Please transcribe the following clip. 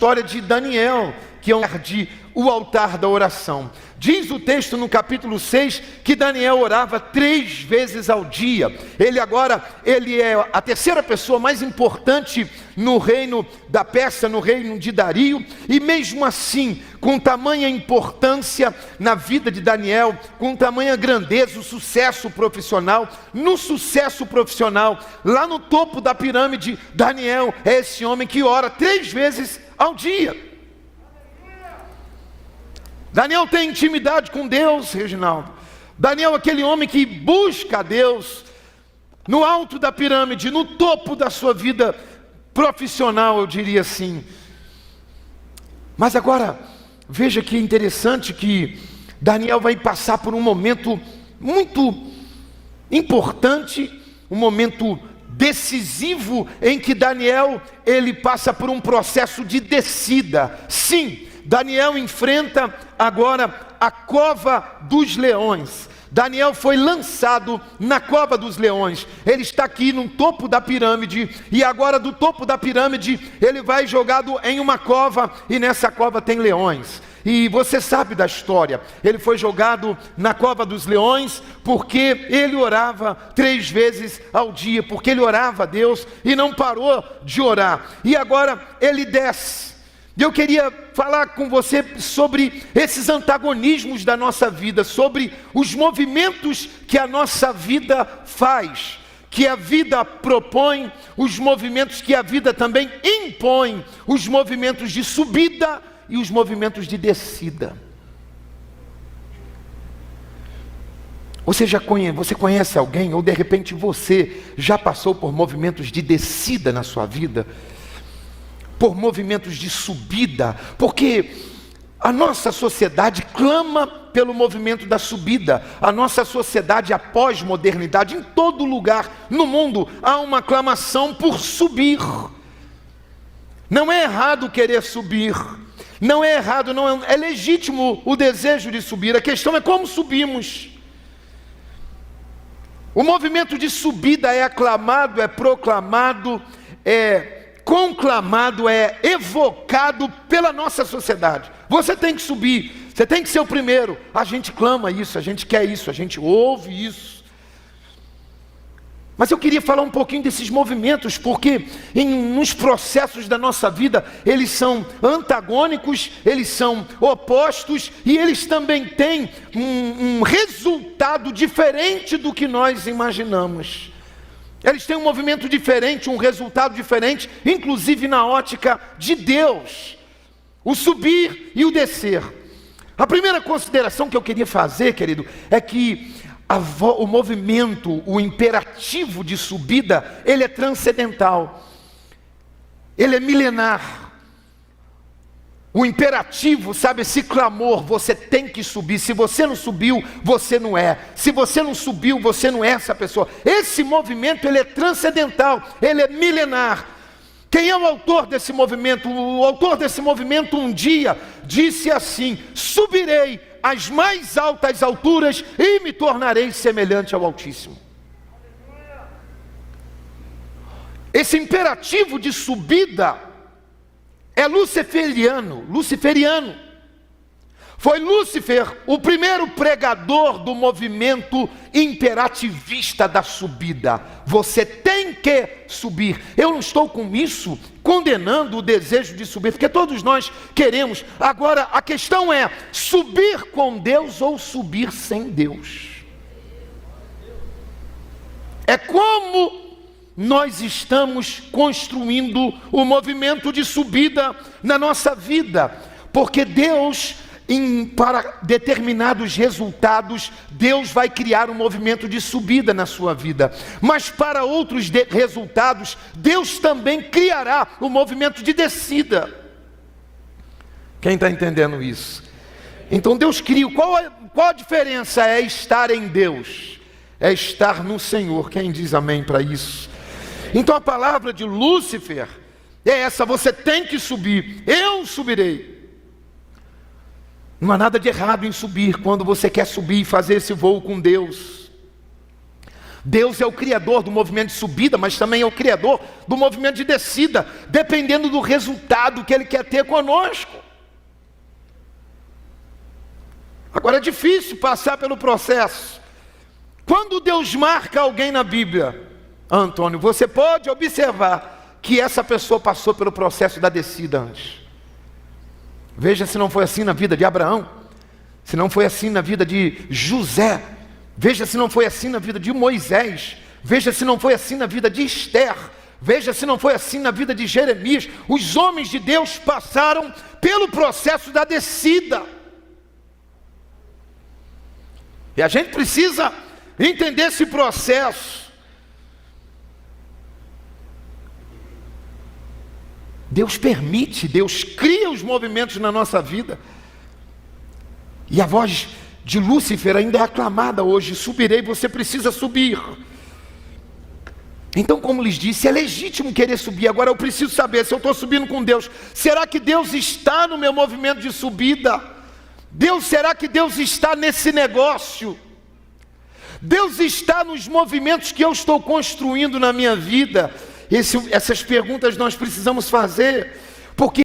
história de Daniel, que é o altar da oração. Diz o texto no capítulo 6 que Daniel orava 3 vezes ao dia. Ele é a terceira pessoa mais importante no reino da Pérsia, no reino de Dario, e mesmo assim, com tamanha importância na vida de Daniel, com tamanha grandeza, o sucesso profissional, lá no topo da pirâmide, Daniel é esse homem que ora 3 vezes ao dia. Daniel tem intimidade com Deus, Reginaldo. Daniel é aquele homem que busca a Deus no alto da pirâmide, no topo da sua vida profissional, eu diria assim. Mas agora, veja que interessante que Daniel vai passar por um momento muito importante, um momento decisivo, em que Daniel, ele passa por um processo de descida. Sim, Daniel enfrenta agora a cova dos leões. Daniel foi lançado na cova dos leões. Ele está aqui no topo da pirâmide, e agora do topo da pirâmide ele vai jogado em uma cova, e nessa cova tem leões. E você sabe da história. Ele foi jogado na cova dos leões porque ele orava 3 vezes ao dia, porque ele orava a Deus e não parou de orar. E agora ele desce. Eu queria falar com você sobre esses antagonismos da nossa vida, sobre os movimentos que a nossa vida faz, que a vida propõe, os movimentos que a vida também impõe, os movimentos de subida e os movimentos de descida. Você conhece alguém, ou de repente você já passou por movimentos de descida na sua vida? Por movimentos de subida, porque a nossa sociedade clama pelo movimento da subida. A nossa sociedade, a pós-modernidade, em todo lugar no mundo há uma clamação por subir. Não é errado querer subir, não é errado, é legítimo o desejo de subir. A questão é como subimos. O movimento de subida é aclamado, é proclamado, conclamado, é evocado pela nossa sociedade. Você tem que subir, você tem que ser o primeiro. A gente clama isso, a gente quer isso, a gente ouve isso. Mas eu queria falar um pouquinho desses movimentos, porque nos processos da nossa vida, eles são antagônicos, eles são opostos, e eles também têm um resultado diferente do que nós imaginamos. Eles têm um movimento diferente, um resultado diferente, inclusive na ótica de Deus. O subir e o descer. A primeira consideração que eu queria fazer, querido, é que o movimento, o imperativo de subida, ele é transcendental. Ele é milenar. O imperativo, sabe, esse clamor, você tem que subir. Se você não subiu, você não é. Se você não subiu, você não é essa pessoa. Esse movimento, ele é transcendental, ele é milenar. Quem é o autor desse movimento? O autor desse movimento um dia disse assim: subirei às mais altas alturas e me tornarei semelhante ao Altíssimo. Esse imperativo de subida é luciferiano. Foi Lúcifer o primeiro pregador do movimento imperativista da subida. Você tem que subir. Eu não estou com isso condenando o desejo de subir, porque todos nós queremos. Agora a questão é subir com Deus ou subir sem Deus. É como nós estamos construindo o movimento de subida na nossa vida, porque Deus, para determinados resultados, Deus vai criar um movimento de subida na sua vida, mas para outros resultados, Deus também criará um movimento de descida. Quem está entendendo isso? Então Deus cria. Qual a diferença? É estar em Deus, é estar no Senhor. Quem diz amém para isso? Então a palavra de Lúcifer é essa: você tem que subir, eu subirei. Não há nada de errado em subir, quando você quer subir e fazer esse voo com Deus. Deus é o criador do movimento de subida, mas também é o criador do movimento de descida, dependendo do resultado que Ele quer ter conosco. Agora é difícil passar pelo processo. Quando Deus marca alguém na Bíblia, Antônio, você pode observar que essa pessoa passou pelo processo da descida antes. Veja se não foi assim na vida de Abraão, se não foi assim na vida de José, veja se não foi assim na vida de Moisés, veja se não foi assim na vida de Esther, veja se não foi assim na vida de Jeremias. Os homens de Deus passaram pelo processo da descida. E a gente precisa entender esse processo. Deus permite, Deus cria os movimentos na nossa vida. E a voz de Lúcifer ainda é aclamada hoje: subirei, você precisa subir. Então, como lhes disse, é legítimo querer subir. Agora eu preciso saber se eu estou subindo com Deus. Será que Deus está no meu movimento de subida? Será que Deus está nesse negócio? Deus está nos movimentos que eu estou construindo na minha vida? Essas perguntas nós precisamos fazer, porque